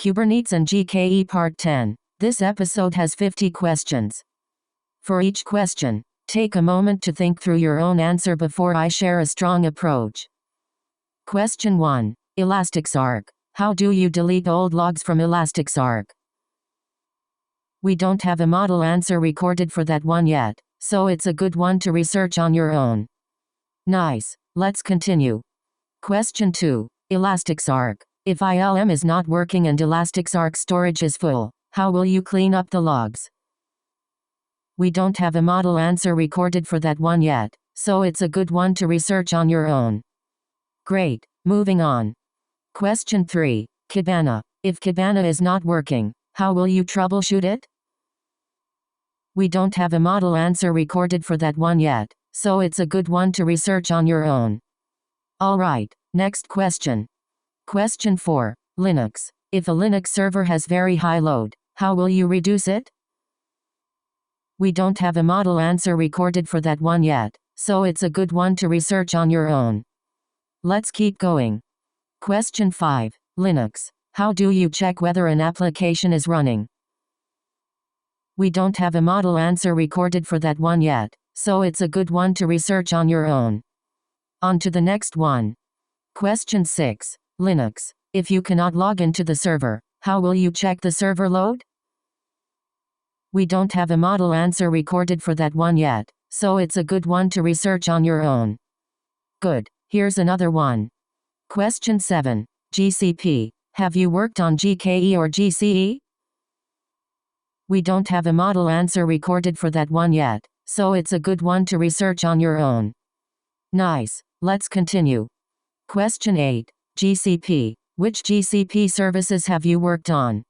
Kubernetes and GKE Part 10. This episode has 50 questions. For each question, take a moment to think through your own answer before I share a strong approach. Question 1. Elasticsearch. How do you delete old logs from Elasticsearch? We don't have a model answer recorded for that one yet, so it's a good one to research on your own. Nice. Let's continue. Question 2. Elasticsearch. If ILM is not working and Elasticsearch storage is full, how will you clean up the logs? We don't have a model answer recorded for that one yet, so it's a good one to research on your own. Great. Moving on. Question 3. Kibana. If Kibana is not working, how will you troubleshoot it? We don't have a model answer recorded for that one yet, so it's a good one to research on your own. Alright, next question. Question 4. Linux. If a Linux server has very high load, how will you reduce it? We don't have a model answer recorded for that one yet, so it's a good one to research on your own. Let's keep going. Question 5. Linux. How do you check whether an application is running? We don't have a model answer recorded for that one yet, so it's a good one to research on your own. On to the next one. Question 6. Linux. If you cannot log into the server, how will you check the server load? We don't have a model answer recorded for that one yet, so it's a good one to research on your own. Good. Here's another one. Question 7. GCP. Have you worked on GKE or GCE? We don't have a model answer recorded for that one yet, so it's a good one to research on your own. Nice. Let's continue. Question 8. GCP. Which GCP services have you worked on?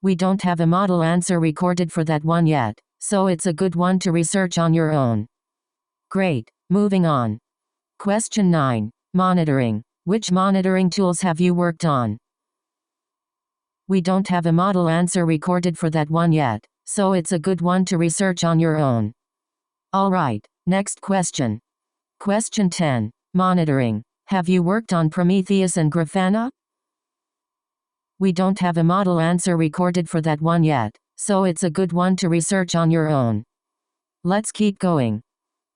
We don't have a model answer recorded for that one yet, so it's a good one to research on your own. Great. Moving on. Question 9. Monitoring. Which monitoring tools have you worked on? We don't have a model answer recorded for that one yet, so it's a good one to research on your own. Alright, next question. Question 10. Monitoring. Have you worked on Prometheus and Grafana? We don't have a model answer recorded for that one yet, so it's a good one to research on your own. Let's keep going.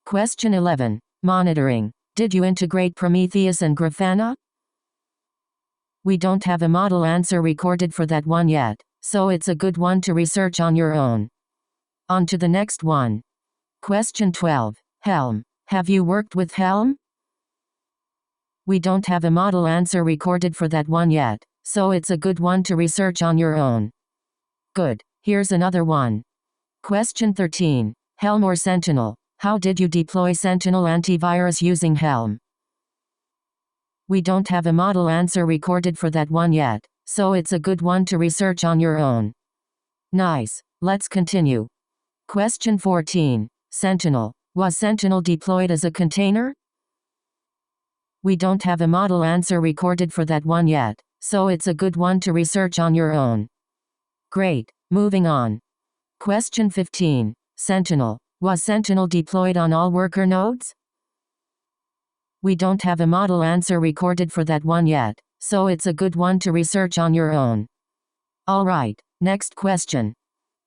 Question 11. Monitoring. Did you integrate Prometheus and Grafana? We don't have a model answer recorded for that one yet, so it's a good one to research on your own. On to the next one. Question 12. Helm. Have you worked with Helm? We don't have a model answer recorded for that one yet, so it's a good one to research on your own. Good. Here's another one. Question 13. Helm or Sentinel. How did you deploy Sentinel antivirus using Helm? We don't have a model answer recorded for that one yet, so it's a good one to research on your own. Nice. Let's continue. Question 14. Sentinel. Was Sentinel deployed as a container? We don't have a model answer recorded for that one yet, so it's a good one to research on your own. Great. Moving on. Question 15. Sentinel. Was Sentinel deployed on all worker nodes? We don't have a model answer recorded for that one yet, so it's a good one to research on your own. Alright, next question.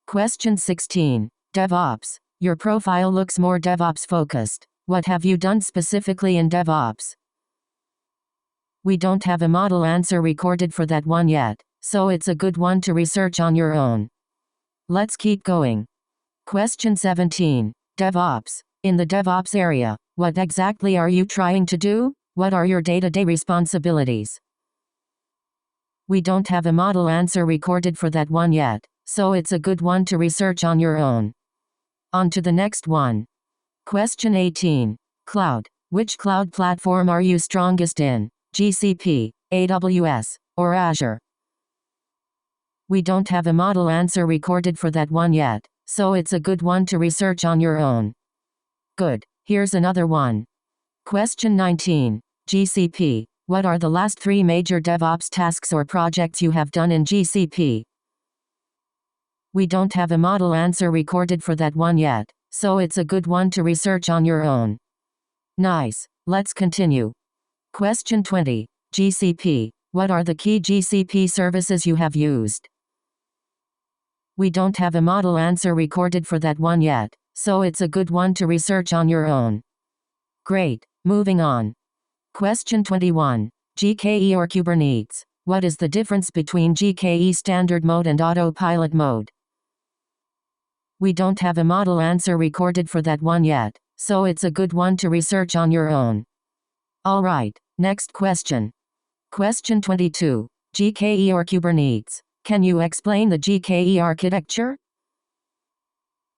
Question 16. DevOps. Your profile looks more DevOps focused. What have you done specifically in DevOps? We don't have a model answer recorded for that one yet, so it's a good one to research on your own. Let's keep going. Question 17. DevOps. In the DevOps area, what exactly are you trying to do? What are your day-to-day responsibilities? We don't have a model answer recorded for that one yet, so it's a good one to research on your own. On to the next one. Question 18. Cloud. Which cloud platform are you strongest in? GCP, AWS, or Azure? We don't have a model answer recorded for that one yet, so it's a good one to research on your own. Good. Here's another one. Question 19. GCP. What are the last 3 major DevOps tasks or projects you have done in GCP? We don't have a model answer recorded for that one yet, so it's a good one to research on your own. Nice. Let's continue. Question 20. GCP. What are the key GCP services you have used? We don't have a model answer recorded for that one yet, so it's a good one to research on your own. Great, moving on. Question 21. GKE or Kubernetes? What is the difference between GKE standard mode and autopilot mode? We don't have a model answer recorded for that one yet, so it's a good one to research on your own. Alright, next question. Question 22. GKE or Kubernetes? Can you explain the GKE architecture?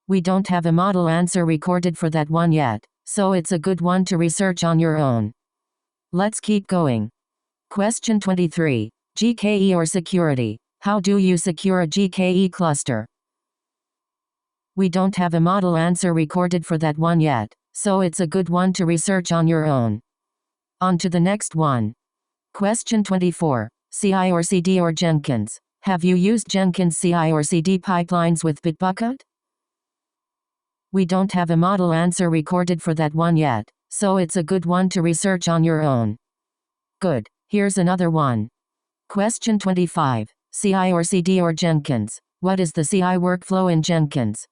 We don't have a model answer recorded for that one yet, so it's a good one to research on your own. Let's keep going. Question 23. GKE or security? How do you secure a GKE cluster? We don't have a model answer recorded for that one yet, so it's a good one to research on your own. On to the next one. Question 24. CI or CD or Jenkins? Have you used Jenkins CI or CD pipelines with Bitbucket? We don't have a model answer recorded for that one yet, so it's a good one to research on your own. Good, here's another one. Question 25. CI or CD or Jenkins? What is the CI workflow in Jenkins?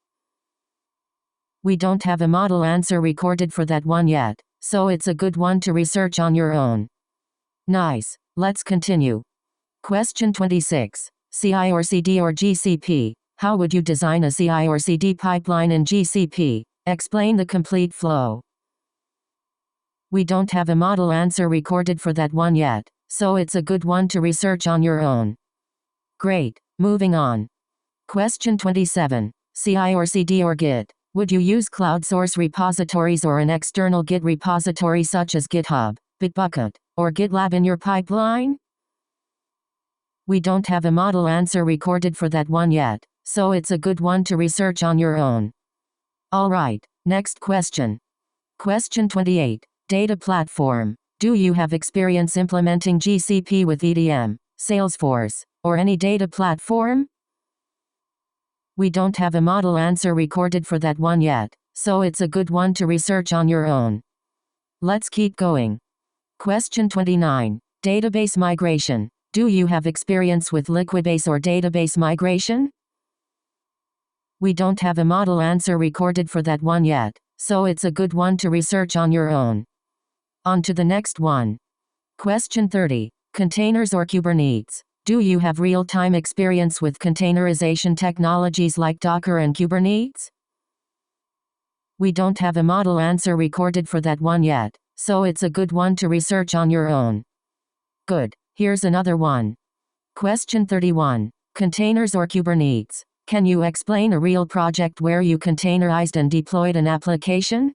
We don't have a model answer recorded for that one yet, so it's a good one to research on your own. Nice, let's continue. Question 26. CI or CD or GCP? How would you design a CI or CD pipeline in GCP? Explain the complete flow. We don't have a model answer recorded for that one yet, so it's a good one to research on your own. Great, moving on. Question 27. CI or CD or Git? Would you use cloud source repositories or an external Git repository such as GitHub, Bitbucket, or GitLab in your pipeline? We don't have a model answer recorded for that one yet, so it's a good one to research on your own. Alright, next question. Question 28. Data platform. Do you have experience implementing GCP with EDM, Salesforce, or any data platform? We don't have a model answer recorded for that one yet, so it's a good one to research on your own. Let's keep going. Question 29. Database migration. Do you have experience with Liquibase or database migration? We don't have a model answer recorded for that one yet, so it's a good one to research on your own. On to the next one. Question 30. Containers or Kubernetes? Do you have real-time experience with containerization technologies like Docker and Kubernetes? We don't have a model answer recorded for that one yet, so it's a good one to research on your own. Good, here's another one. Question 31. Containers or Kubernetes? Can you explain a real project where you containerized and deployed an application?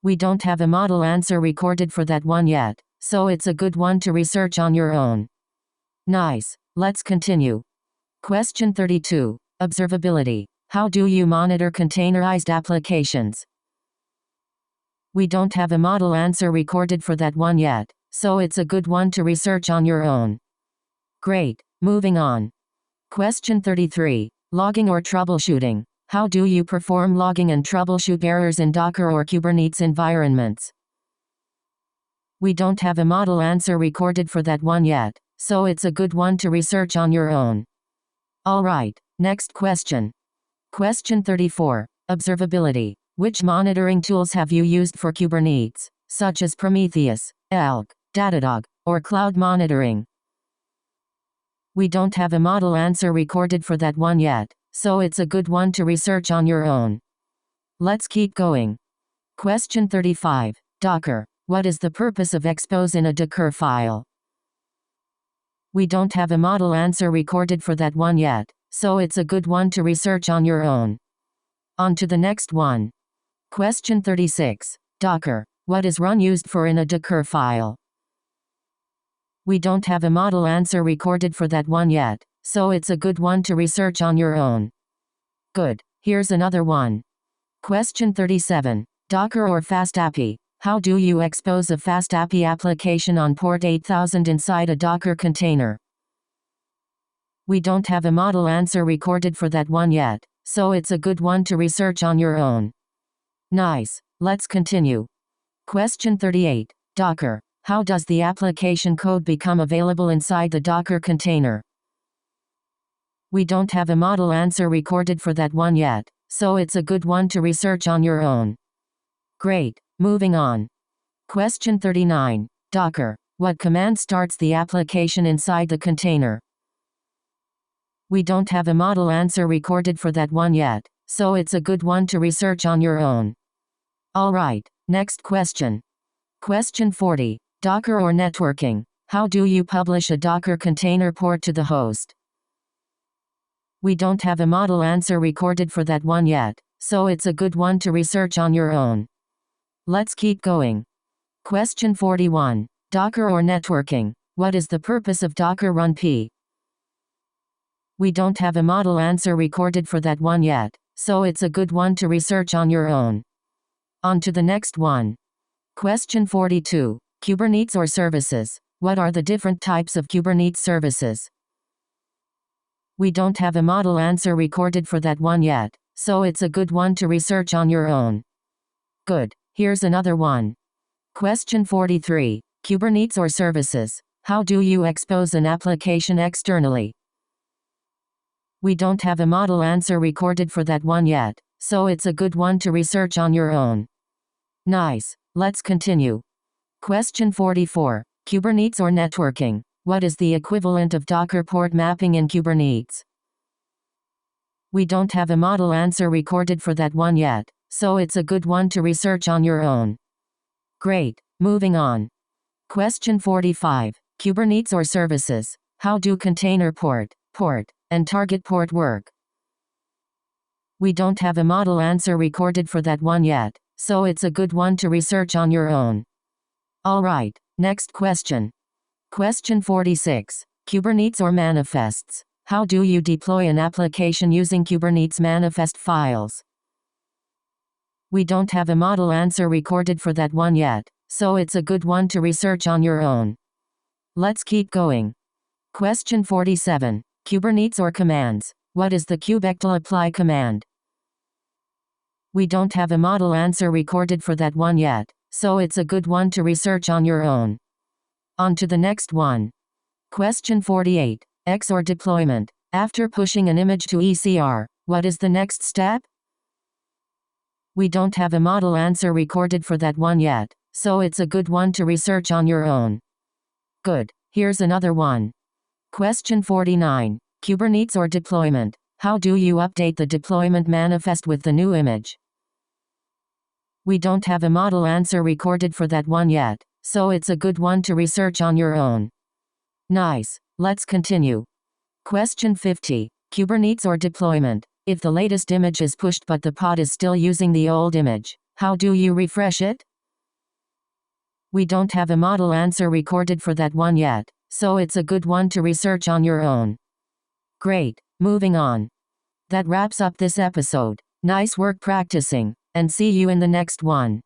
We don't have a model answer recorded for that one yet, so it's a good one to research on your own. Nice, let's continue. Question 32. Observability. How do you monitor containerized applications? We don't have a model answer recorded for that one yet, so it's a good one to research on your own. Great, moving on. Question 33. Logging or troubleshooting. How do you perform logging and troubleshoot errors in Docker or Kubernetes environments? We don't have a model answer recorded for that one yet, so it's a good one to research on your own. Alright, next question. Question 34. Observability. Which monitoring tools have you used for Kubernetes, such as Prometheus, Elk, Datadog, or cloud monitoring? We don't have a model answer recorded for that one yet, so it's a good one to research on your own. Let's keep going. Question 35. Docker. What is the purpose of expose in a Docker file? We don't have a model answer recorded for that one yet, so it's a good one to research on your own. On to the next one. Question 36. Docker. What is run used for in a Docker file? We don't have a model answer recorded for that one yet, so it's a good one to research on your own. Good, here's another one. Question 37. Docker or FastAPI? How do you expose a FastAPI application on port 8000 inside a Docker container? We don't have a model answer recorded for that one yet, so it's a good one to research on your own. Nice, let's continue. Question 38. Docker. How does the application code become available inside the Docker container? We don't have a model answer recorded for that one yet, so it's a good one to research on your own. Great, moving on. Question 39. Docker. What command starts the application inside the container? We don't have a model answer recorded for that one yet, so it's a good one to research on your own. Alright, next question. Question 40. Docker or networking? How do you publish a Docker container port to the host? We don't have a model answer recorded for that one yet, so it's a good one to research on your own. Let's keep going. Question 41. Docker or networking? What is the purpose of Docker run p? We don't have a model answer recorded for that one yet, so it's a good one to research on your own. On to the next one. Question 42. Kubernetes or services? What are the different types of Kubernetes services? We don't have a model answer recorded for that one yet, so it's a good one to research on your own. Good, here's another one. Question 43. Kubernetes or services? How do you expose an application externally? We don't have a model answer recorded for that one yet, so it's a good one to research on your own. Nice, let's continue. Question 44. Kubernetes or networking? What is the equivalent of Docker port mapping in Kubernetes? We don't have a model answer recorded for that one yet, so it's a good one to research on your own. Great, moving on. Question 45. Kubernetes or services? How do container port, and target port work? We don't have a model answer recorded for that one yet, so it's a good one to research on your own. Alright, next question. Question 46. Kubernetes or manifests? How do you deploy an application using Kubernetes manifest files? We don't have a model answer recorded for that one yet, so it's a good one to research on your own. Let's keep going. Question 47. Kubernetes or commands? What is the kubectl apply command? We don't have a model answer recorded for that one yet, so it's a good one to research on your own. On to the next one. Question 48. XOR deployment. After pushing an image to ECR, what is the next step? We don't have a model answer recorded for that one yet, so it's a good one to research on your own. Good, here's another one. Question 49. Kubernetes or deployment? How do you update the deployment manifest with the new image? We don't have a model answer recorded for that one yet, so it's a good one to research on your own. Nice, let's continue. Question 50. Kubernetes or deployment? If the latest image is pushed but the pod is still using the old image, how do you refresh it? We don't have a model answer recorded for that one yet, so it's a good one to research on your own. Great, moving on. That wraps up this episode. Nice work practicing, and see you in the next one.